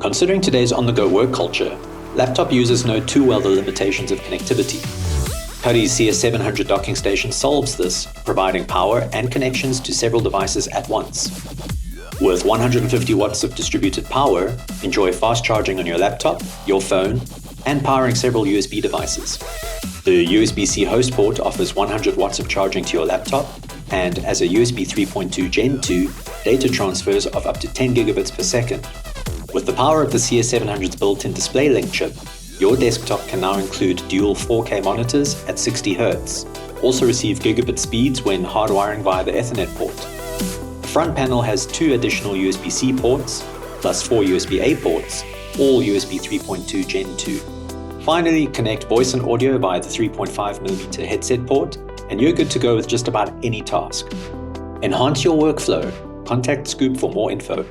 Considering today's on-the-go work culture, laptop users know too well the limitations of connectivity. Cudy's CS700 Docking Station solves this, providing power and connections to several devices at once. With 150 watts of distributed power, enjoy fast charging on your laptop, your phone, and powering several USB devices. The USB-C host port offers 100 watts of charging to your laptop, and as a USB 3.2 Gen 2, data transfers of up to 10 gigabits per second. With the power of the CS700's built-in display link chip, your desktop can now include dual 4K monitors at 60 Hz. Also receive gigabit speeds when hardwiring via the Ethernet port. The front panel has 2 additional USB-C ports, plus 4 USB-A ports, all USB 3.2 Gen 2. Finally, connect voice and audio via the 3.5mm headset port, and you're good to go with just about any task. Enhance your workflow. Contact Scoop for more info.